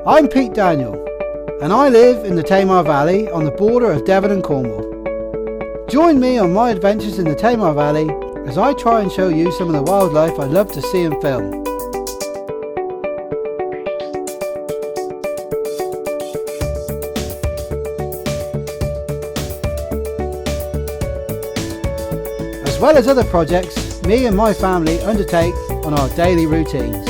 I'm Pete Daniel, and I live in the Tamar Valley on the border of Devon and Cornwall. Join me on my adventures in the Tamar Valley as I try and show you some of the wildlife I love to see and film. As well as other projects me and my family undertake on our daily routines.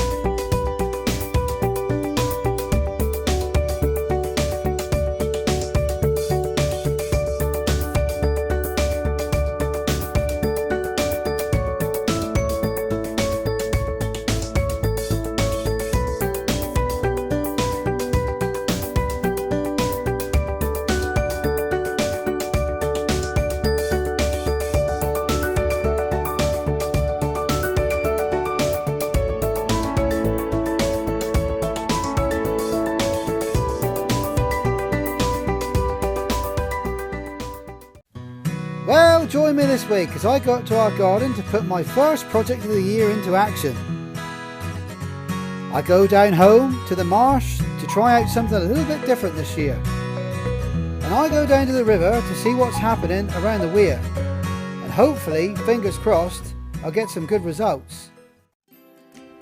Well, join me this week as I go up to our garden to put my first project of the year into action. I go down home to the Marsh to try out something a little bit different this year. And I go down to the river to see what's happening around the Weir. And hopefully, fingers crossed, I'll get some good results.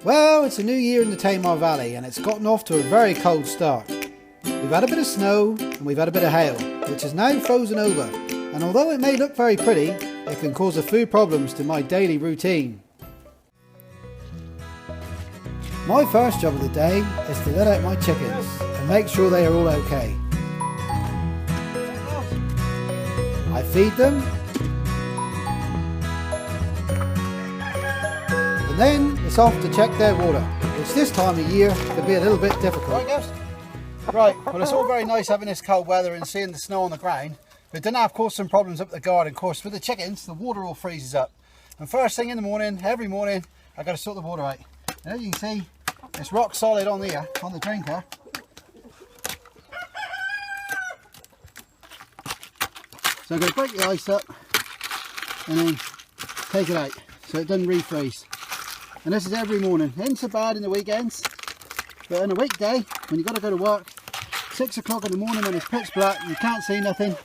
Well, it's a new year in the Tamar Valley and it's gotten off to a very cold start. We've had a bit of snow and we've had a bit of hail, which is now frozen over. And although it may look very pretty, it can cause a few problems to my daily routine. My first job of the day is to let out my chickens and make sure they are all okay. I feed them, and then it's off to check their water, which this time of year can be a little bit difficult. Right, well it's all very nice having this cold weather and seeing the snow on the ground. But it didn't have caused some problems up the garden. Of course, with the chickens, the water all freezes up. And first thing in the morning, every morning, I got to sort the water out. And as you can see, it's rock solid on here, on the drinker. So I'm going to break the ice up and then take it out so it doesn't refreeze. And this is every morning. It ain't so bad in the weekends, but on a weekday, when you've got to go to work, 6 o'clock in the morning when it's pitch black and you can't see nothing,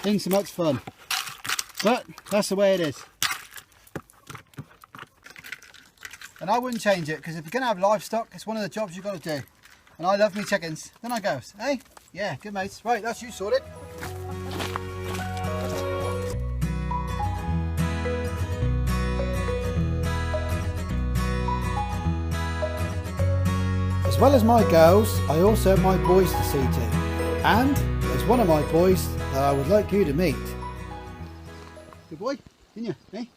ain't so much fun, but that's the way it is. And I wouldn't change it, because if you're going to have livestock, it's one of the jobs you've got to do. And I love me chickens. Then I goes, hey, yeah, good mates. Right, that's you sorted. As well as my girls, I also have my boys to see to. And there's one of my boys that I would like you to meet. Good boy, didn't you? Hey?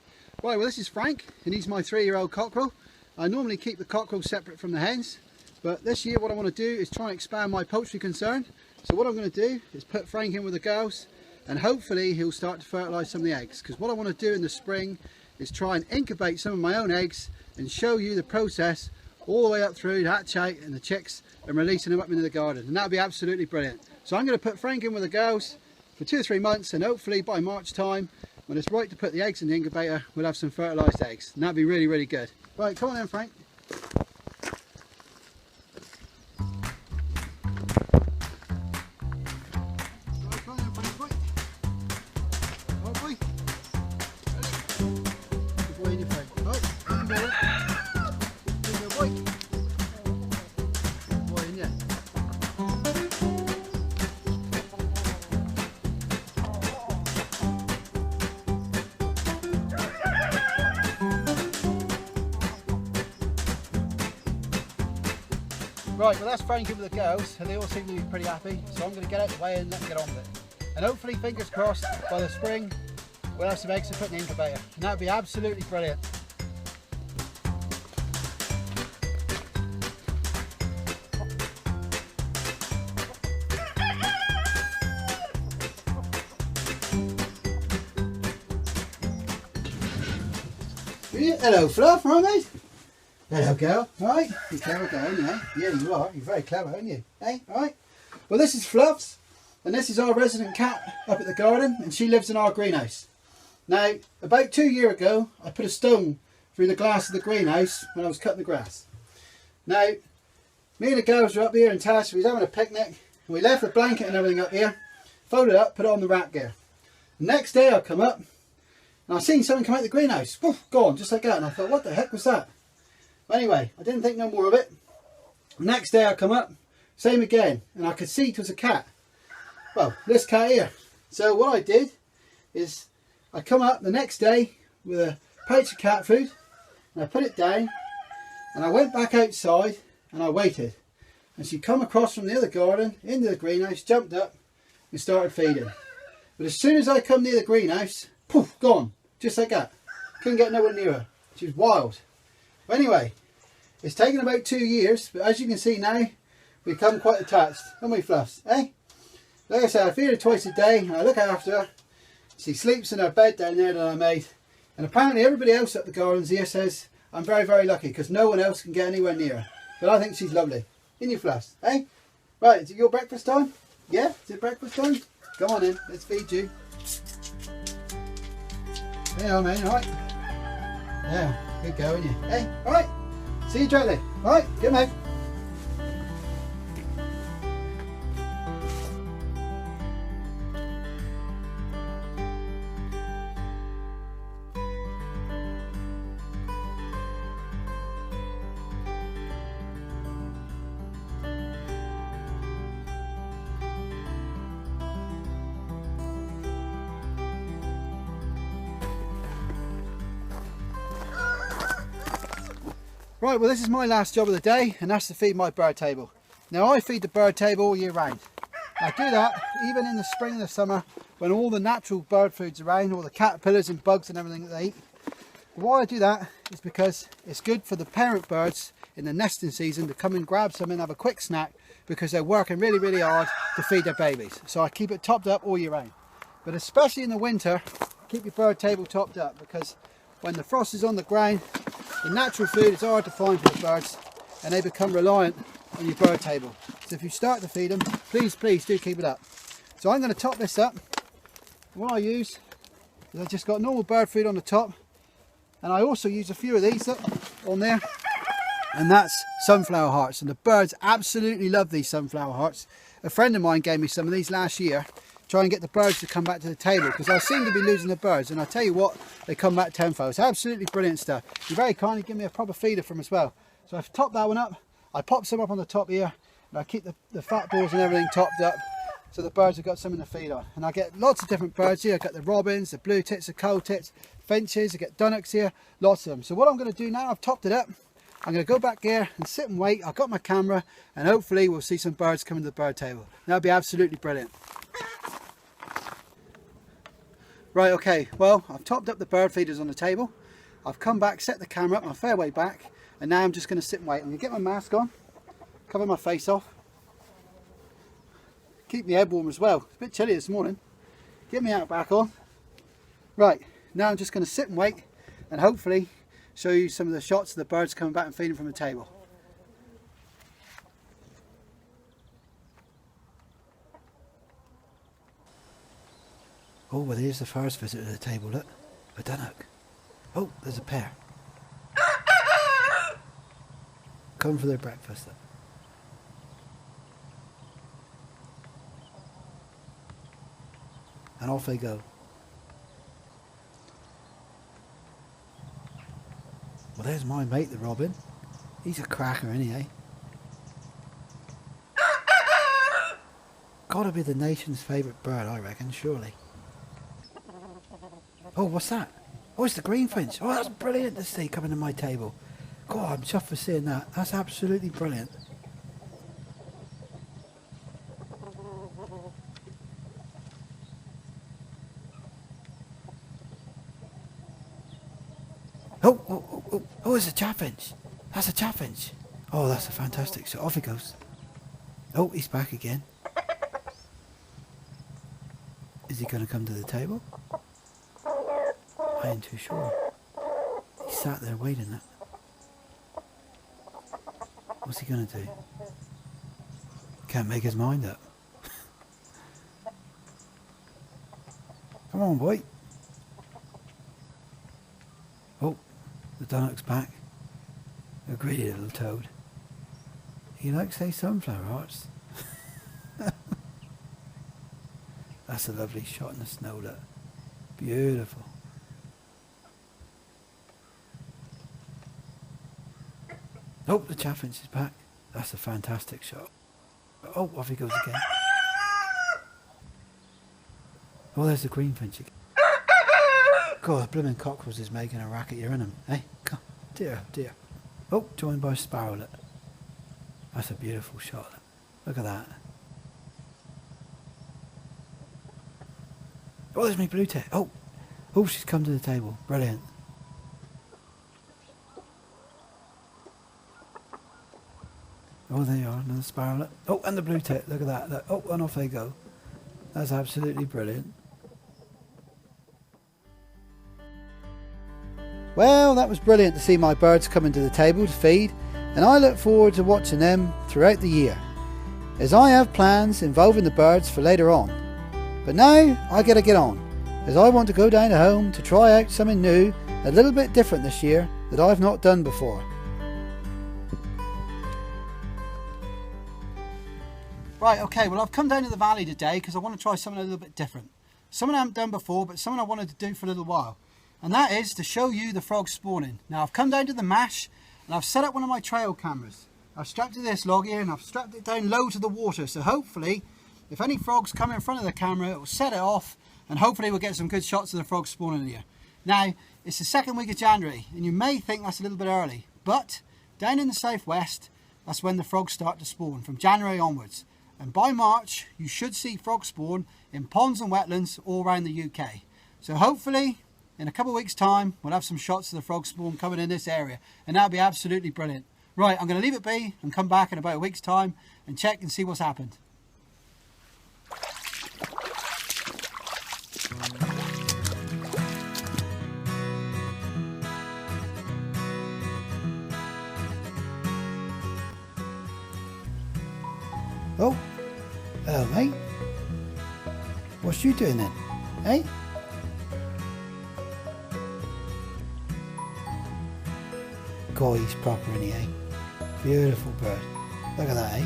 Right, well this is Frank, and he's my 3-year-old cockerel. I normally keep the cockerel separate from the hens, but this year what I want to do is try and expand my poultry concern. So what I'm going to do is put Frank in with the girls, and hopefully he'll start to fertilise some of the eggs. Because what I want to do in the spring is try and incubate some of my own eggs and show you the process all the way up through to hatch out and the chicks and releasing them up into the garden, and that'll be absolutely brilliant. So I'm going to put Frank in with the girls for 2 or 3 months, and hopefully by March time, when it's right to put the eggs in the incubator, we'll have some fertilised eggs, and that'll be really, really good. Right, come on then, Frank. Right, come on then, Frank, boy. Right, boy. Ready? Good boy in your front. Right, in there. Good boy. Good boy in there. Right, well that's Frankie with the girls, and they all seem to be pretty happy, so I'm going to get out of the way and let them get on with it. And hopefully, fingers crossed, by the spring we'll have some eggs to put in the incubator, and that would be absolutely brilliant. Hello Fluff, alright mate? Hello girl, alright? You're a clever girl, aren't you? Yeah you are, you're very clever, aren't you? Hey, alright? Well this is Fluff's, and this is our resident cat up at the garden, and she lives in our greenhouse. Now, about 2 years ago, I put a stone through the glass of the greenhouse when I was cutting the grass. Now, Me and the girls were up here in Tash, we was having a picnic, and we left the blanket and everything up here, folded it up, put it on the rack gear. The next day I come up, and I seen something come out of the greenhouse, woof, gone, just like that, and I thought, what the heck was that? But anyway, I didn't think no more of it. The next day I come up, same again, and I could see it was a cat. Well, this cat here. So what I did is, I come up the next day with a pouch of cat food, and I put it down, and I went back outside, and I waited. And she come across from the other garden, into the greenhouse, jumped up, and started feeding. But as soon as I come near the greenhouse, poof, gone. Just like that. Couldn't get nowhere near her. She was wild. But anyway, it's taken about 2 years, but as you can see now, we've become quite attached. Haven't we, Fluffs? Eh? Like I said, I feed her twice a day, and I look after her. She sleeps in her bed down there that I made. And apparently everybody else at the gardens here says I'm very, very lucky, because no one else can get anywhere near her. But I think she's lovely. In your Fluffs, eh? Right, is it your breakfast time? Yeah? Is it breakfast time? Come on in, let's feed you. There you are, mate, alright? Yeah, good going, you. Hey, alright? See you directly. Alright, good mate. Right, well this is my last job of the day, and that's to feed my bird table. Now I feed the bird table all year round. I do that even in the spring and the summer when all the natural bird food's around, all the caterpillars and bugs and everything that they eat. But why I do that is because it's good for the parent birds in the nesting season to come and grab some and have a quick snack, because they're working really, really hard to feed their babies. So I keep it topped up all year round. But especially in the winter, keep your bird table topped up, because when the frost is on the ground, the natural food is hard to find for the birds, and they become reliant on your bird table. So if you start to feed them, please, please do keep it up. So I'm going to top this up. What I use is I just got normal bird food on the top, and I also use a few of these on there, and that's sunflower hearts, and the birds absolutely love these sunflower hearts. A friend of mine gave me some of these last year, try and get the birds to come back to the table, because I seem to be losing the birds, and I tell you what, they come back tenfold. It's absolutely brilliant stuff. You very kindly give me a proper feeder from as well. So I've topped that one up, I pop some up on the top here, and I keep the fat balls and everything topped up, so the birds have got something to feed on. And I get lots of different birds here. I've got the robins, the blue tits, the coal tits, finches, I get dunnocks here, lots of them. So what I'm going to do now, I've topped it up, I'm going to go back here and sit and wait. I've got my camera, and hopefully we'll see some birds coming to the bird table. That'll be absolutely brilliant. Right, okay, well, I've topped up the bird feeders on the table. I've come back, set the camera up, I'm a fair way back, and now I'm just going to sit and wait. I'm going to get my mask on, cover my face off, keep my head warm as well. It's a bit chilly this morning. Get my hat back on. Right, now I'm just going to sit and wait, and hopefully show you some of the shots of the birds coming back and feeding from the table. Oh, well, here's the first visitor to the table, look. A dunnock. Oh, there's a pair. Come for their breakfast, look. And off they go. Well, there's my mate, the robin. He's a cracker, isn't he, eh? Gotta be the nation's favourite bird, I reckon, surely. Oh, what's that? Oh, it's the greenfinch. Oh, that's brilliant to see coming to my table. God, I'm chuffed for seeing that. That's absolutely brilliant. Oh, it's a chaffinch. That's a chaffinch. Oh, that's a fantastic shot. Off he goes. Oh, he's back again. Is he going to come to the table? I ain't too sure. He sat there waiting. What's he going to do? Can't make his mind up. Come on, boy. Oh, the dunnock's back. A greedy little toad. He likes those sunflower hearts. That's a lovely shot in the snow, look. Beautiful. Oh, the chaffinch is back. That's a fantastic shot. Oh, off he goes again. Oh, there's the greenfinch again. God, the blooming cockerels is making a racket. You're in them, eh? God, dear, dear. Oh, joined by a sparrow, look. That's a beautiful shot. Look at that. Oh, there's my blue tit. Oh, she's come to the table. Brilliant. Oh, there you are, another sparrow. Look. Oh, and the blue tit. Look at that. Look. Oh, and off they go. That's absolutely brilliant. Well, that was brilliant to see my birds coming to the table to feed, and I look forward to watching them throughout the year, as I have plans involving the birds for later on. But now I gotta get on, as I want to go down to home to try out something new, a little bit different this year that I've not done before. Right, okay, well I've come down to the valley today because I want to try something a little bit different. Something I haven't done before, but something I wanted to do for a little while. And that is to show you the frogs spawning. Now I've come down to the Marsh and I've set up one of my trail cameras. I've strapped to this log here and I've strapped it down low to the water, so hopefully if any frogs come in front of the camera, it will set it off and hopefully we'll get some good shots of the frogs spawning here. Now, it's the second week of January and you may think that's a little bit early, but down in the southwest, that's when the frogs start to spawn, from January onwards. And by March, you should see frog spawn in ponds and wetlands all around the UK. So hopefully, in a couple of weeks' time, we'll have some shots of the frog spawn coming in this area. And that'll be absolutely brilliant. Right, I'm going to leave it be and come back in about a week's time and check and see what's happened. Oh, hello mate. What's you doing then, eh? God, he's proper, isn't he, eh? Beautiful bird. Look at that, eh?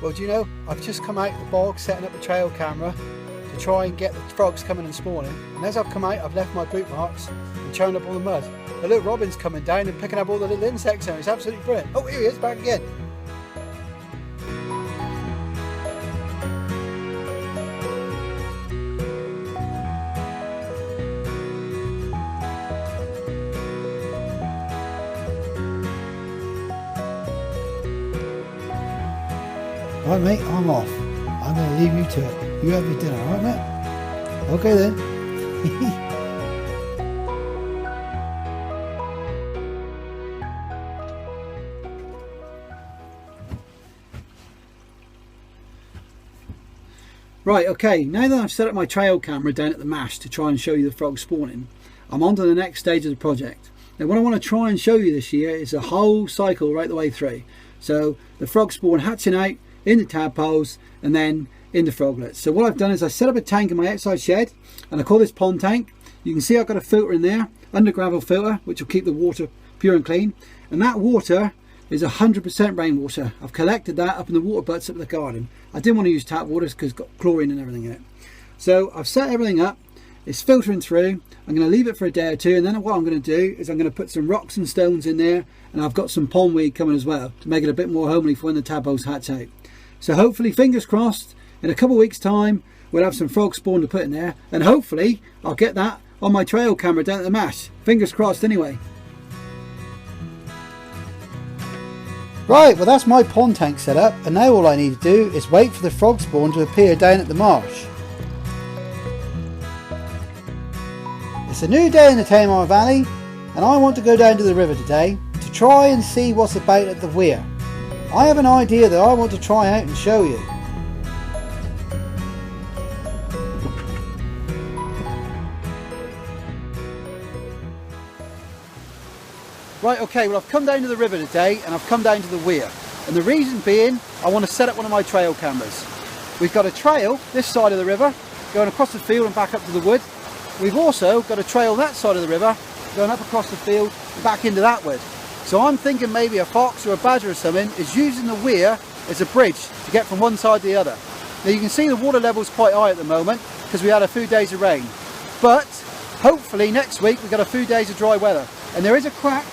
Well, do you know, I've just come out of the bog setting up the trail camera to try and get the frogs coming and spawning. And as I've come out, I've left my boot marks and churned up all the mud. The little robin's coming down and picking up all the little insects there. It's absolutely brilliant. Oh, here he is, back again. Right mate, I'm off. I'm going to leave you to it. You have your dinner, alright mate? Okay then. Right, okay, now that I've set up my trail camera down at the Marsh to try and show you the frogs spawning, I'm on to the next stage of the project. Now what I want to try and show you this year is a whole cycle right the way through. So the frogs spawn hatching out, in the tadpoles, and then in the froglets. So what I've done is I set up a tank in my outside shed, and I call this pond tank. You can see I've got a filter in there, under gravel filter, which will keep the water pure and clean. And that water is 100% rainwater. I've collected that up in the water butts up in the garden. I didn't want to use tap water because it's got chlorine and everything in it. So I've set everything up. It's filtering through. I'm going to leave it for a day or two, and then what I'm going to do is I'm going to put some rocks and stones in there, and I've got some pondweed coming as well to make it a bit more homely for when the tadpoles hatch out. So hopefully, fingers crossed, in a couple of weeks' time, we'll have some frog spawn to put in there, and hopefully I'll get that on my trail camera down at the Marsh. Fingers crossed anyway. Right, well that's my pond tank set up, and now all I need to do is wait for the frog spawn to appear down at the marsh. It's a new day in the Tamar Valley, and I want to go down to the river today to try and see what's about at the Weir. I have an idea that I want to try out and show you. Right, okay, well I've come down to the river today and I've come down to the Weir. And the reason being, I want to set up one of my trail cameras. We've got a trail this side of the river, going across the field and back up to the wood. We've also got a trail that side of the river, going up across the field and back into that wood. So I'm thinking maybe a fox or a badger or something is using the weir as a bridge to get from one side to the other. Now you can see the water level's quite high at the moment because we had a few days of rain. But hopefully next week we've got a few days of dry weather. And there is a crack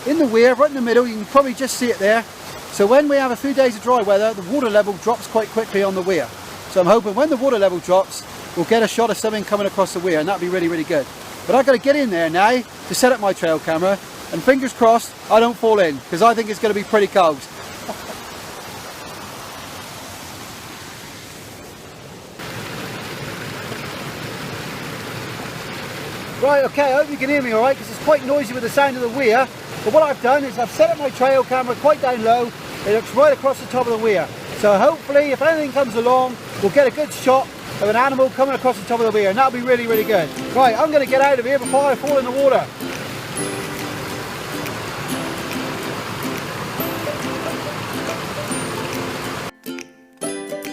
in the weir right in the middle, you can probably just see it there. So when we have a few days of dry weather, the water level drops quite quickly on the weir. So I'm hoping when the water level drops, we'll get a shot of something coming across the weir, and that'd be really, really good. But I've got to get in there now to set up my trail camera, and fingers crossed I don't fall in, because I think it's going to be pretty cold. Right, okay, I hope you can hear me alright, because it's quite noisy with the sound of the weir. But what I've done is I've set up my trail camera quite down low. It looks right across the top of the weir. So hopefully, if anything comes along, we'll get a good shot of an animal coming across the top of the weir, and that'll be really, really good. Right, I'm going to get out of here before I fall in the water.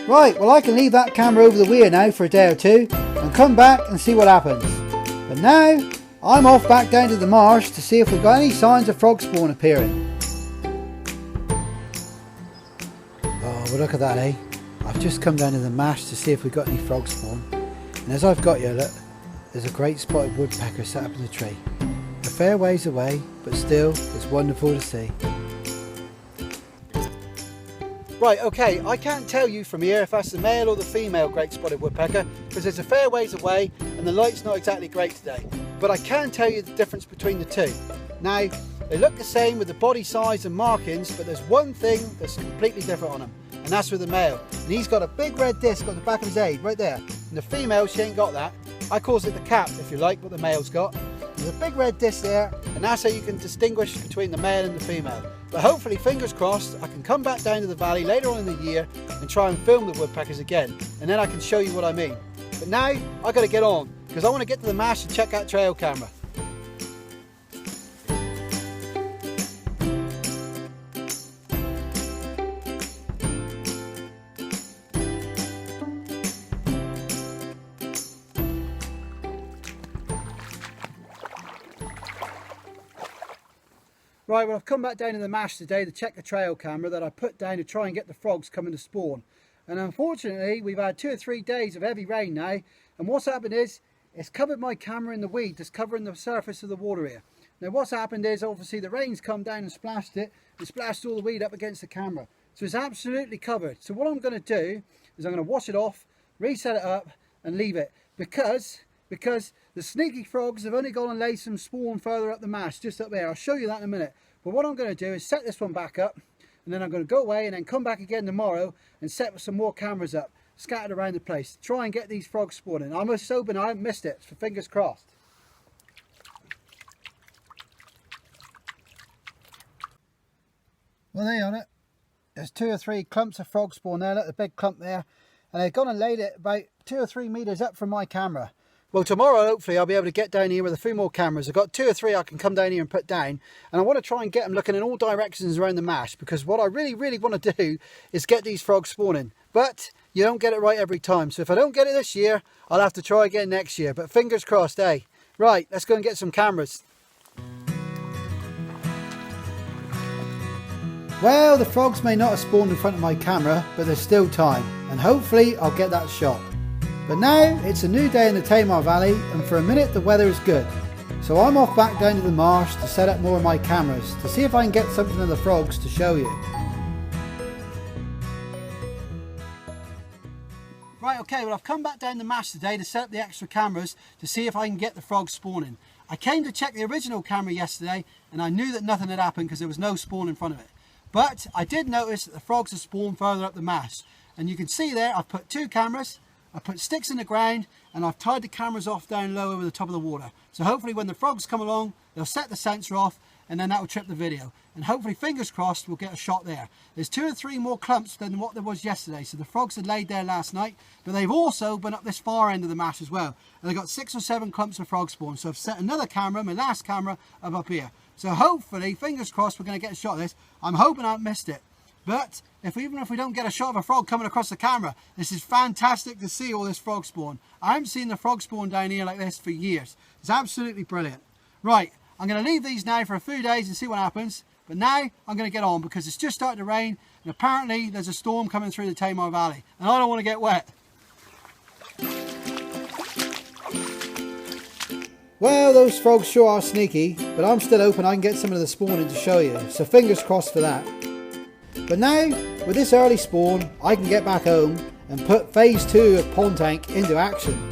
Right, well I can leave that camera over the weir now for a day or two and come back and see what happens. But now, I'm off back down to the marsh to see if we've got any signs of frog spawn appearing. Oh, well look at that, eh? I've just come down to the marsh to see if we've got any frog spawn. And as I've got you, look, there's a great spotted woodpecker sat up in the tree. A fair ways away, but still, it's wonderful to see. Right, okay, I can't tell you from here if that's the male or the female great spotted woodpecker because it's a fair ways away and the light's not exactly great today. But I can tell you the difference between the two. Now, they look the same with the body size and markings, but there's one thing that's completely different on them, and that's with the male. And he's got a big red disc on the back of his head, right there. And the female, she ain't got that. I calls it the cap, if you like, what the male's got. There's a big red disc there, and that's how you can distinguish between the male and the female. But hopefully, fingers crossed, I can come back down to the valley later on in the year and try and film the woodpeckers again, and then I can show you what I mean. But now, I've got to get on, because I want to get to the marsh and check that trail camera. Right, well I've come back down to the marsh today to check the trail camera that I put down to try and get the frogs coming to spawn. And unfortunately we've had 2 or 3 days of heavy rain now, and what's happened is it's covered my camera in the weed that's covering the surface of the water here. Now what's happened is obviously the rain's come down and splashed it, and splashed all the weed up against the camera. So it's absolutely covered. So what I'm going to do is I'm going to wash it off, reset it up and leave it, because the sneaky frogs have only gone and laid some spawn further up the marsh, just up there. I'll show you that in a minute. But what I'm going to do is set this one back up, and then I'm going to go away and then come back again tomorrow and set some more cameras up, scattered around the place, try and get these frogs spawning. I'm just hoping I haven't missed it, so fingers crossed. Well, there on it. There's 2 or 3 clumps of frog spawn there. Look, the big clump there. And they've gone and laid it about 2 or 3 metres up from my camera. Well, tomorrow, hopefully, I'll be able to get down here with a few more cameras. I've got 2 or 3 I can come down here and put down. And I want to try and get them looking in all directions around the marsh, because what I really, really want to do is get these frogs spawning. But you don't get it right every time. So if I don't get it this year, I'll have to try again next year. But fingers crossed, eh? Right, let's go and get some cameras. Well, the frogs may not have spawned in front of my camera, but there's still time. And hopefully, I'll get that shot. But now it's a new day in the Tamar Valley, and for a minute the weather is good. So I'm off back down to the marsh to set up more of my cameras to see if I can get something of the frogs to show you. Right, okay, well I've come back down the marsh today to set up the extra cameras to see if I can get the frogs spawning. I came to check the original camera yesterday and I knew that nothing had happened because there was no spawn in front of it. But I did notice that the frogs have spawned further up the marsh. And you can see there I've put 2 cameras. I put sticks in the ground and I've tied the cameras off down low over the top of the water. So hopefully when the frogs come along, they'll set the sensor off and then that will trip the video. And hopefully, fingers crossed, we'll get a shot there. There's 2 or 3 more clumps than what there was yesterday. So the frogs had laid there last night, but they've also been up this far end of the marsh as well. And they've got 6 or 7 clumps of frog spawn. So I've set another camera, my last camera, up here. So hopefully, fingers crossed, we're going to get a shot of this. I'm hoping I haven't missed it. But even if we don't get a shot of a frog coming across the camera, this is fantastic to see all this frog spawn. I haven't seen the frog spawn down here like this for years. It's absolutely brilliant. Right, I'm going to leave these now for a few days and see what happens. But now I'm going to get on because it's just started to rain and apparently there's a storm coming through the Tamar Valley and I don't want to get wet. Well, those frogs sure are sneaky, but I'm still hoping I can get some of the spawning to show you, so fingers crossed for that. But now, with this early spawn, I can get back home and put phase 2 of Pond Tank into action.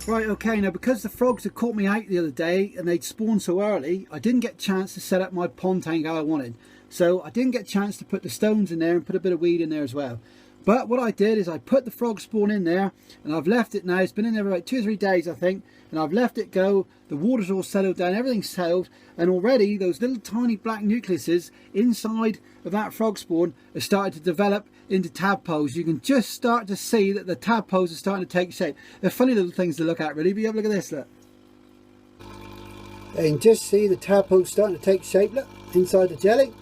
Right, okay, now because the frogs had caught me out the other day and they'd spawned so early, I didn't get a chance to set up my pond tank how I wanted. So I didn't get a chance to put the stones in there and put a bit of weed in there as well. But what I did is I put the frog spawn in there and I've left it now. It's been in there for about 2 or 3 days, I think, and I've left it go. The water's all settled down, everything's settled, and already those little tiny black nucleuses inside of that frog spawn have started to develop into tadpoles. You can just start to see that the tadpoles are starting to take shape. They're funny little things to look at, really. But you have a look at this, look. You can just see the tadpoles starting to take shape, look, inside the jelly.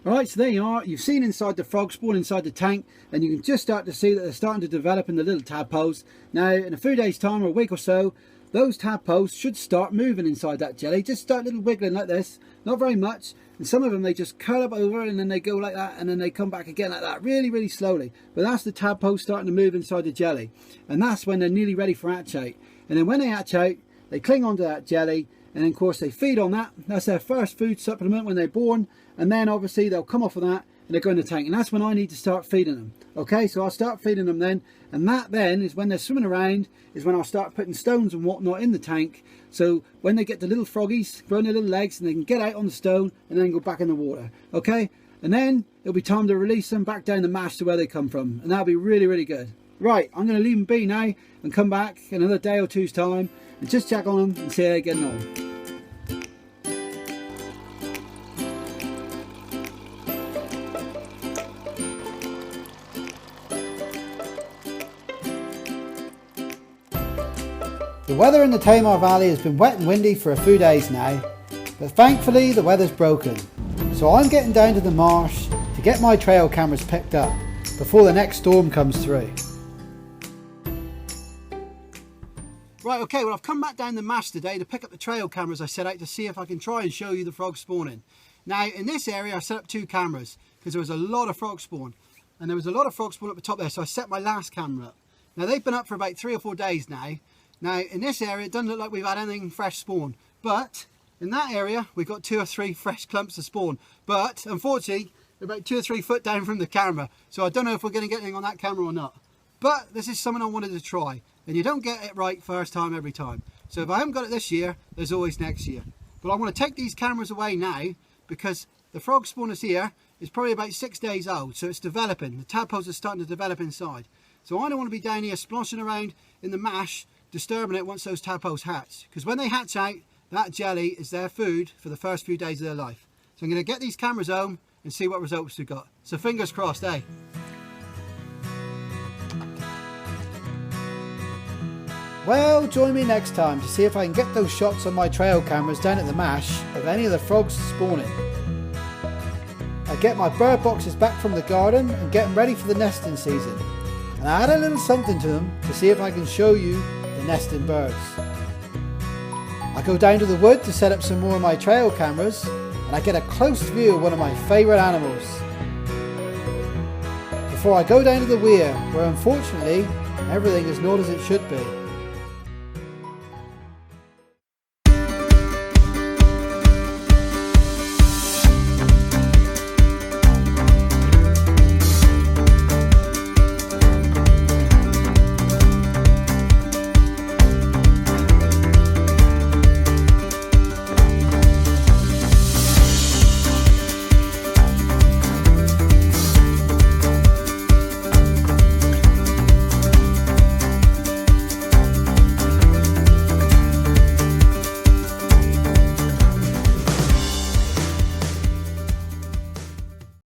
Alright, so there you are. You've seen inside the frog spawn, inside the tank, and you can just start to see that they're starting to develop in the little tadpoles. Now, in a few days' time, or a week or so, those tadpoles should start moving inside that jelly. Just start little wiggling like this, not very much. And some of them, they just curl up over and then they go like that, and then they come back again like that, really, really slowly. But that's the tadpoles starting to move inside the jelly. And that's when they're nearly ready for hatch out. And then when they hatch out, they cling onto that jelly, and then, of course, they feed on that. That's their first food supplement when they're born. And then obviously they'll come off of that and they go in the tank, and that's when I need to start feeding them. Okay, so I'll start feeding them then, and that then is when they're swimming around, is when I'll start putting stones and whatnot in the tank, so when they get the little froggies growing their little legs and they can get out on the stone and then go back in the water. Okay, and then it'll be time to release them back down the Marsh to where they come from, and that'll be really, really good. Right, I'm going to leave them be now and come back in another day or two's time and just check on them and see how they're getting on. The weather in the Tamar Valley has been wet and windy for a few days now, but thankfully the weather's broken. So I'm getting down to the marsh to get my trail cameras picked up before the next storm comes through. Right, okay, well I've come back down the marsh today to pick up the trail cameras I set out to see if I can try and show you the frog spawning. Now in this area I set up 2 cameras because there was a lot of frog spawn, and there was a lot of frog spawn up the top there, so I set my last camera up. Now they've been up for about 3 or 4 days now. Now in this area it doesn't look like we've had anything fresh spawn, but in that area we've got 2 or 3 fresh clumps of spawn, but unfortunately they're about 2 or 3 foot down from the camera, so I don't know if we're going to get anything on that camera or not. But this is something I wanted to try, and you don't get it right first time every time. So if I haven't got it this year, there's always next year. But I want to take these cameras away now because the frog spawn is here. It's probably about 6 days old, so it's developing. The tadpoles are starting to develop inside. So I don't want to be down here splashing around in the mash, disturbing it once those tadpoles hatch, because when they hatch out, that jelly is their food for the first few days of their life. So I'm going to get these cameras home and see what results we've got. So fingers crossed, eh? Well, join me next time to see if I can get those shots on my trail cameras down at the Marsh of any of the frogs spawning. I get my bird boxes back from the garden and get them ready for the nesting season. And I add a little something to them to see if I can show you the nesting birds. I go down to the wood to set up some more of my trail cameras, and I get a close view of one of my favourite animals. Before I go down to the Weir, where unfortunately everything is not as it should be.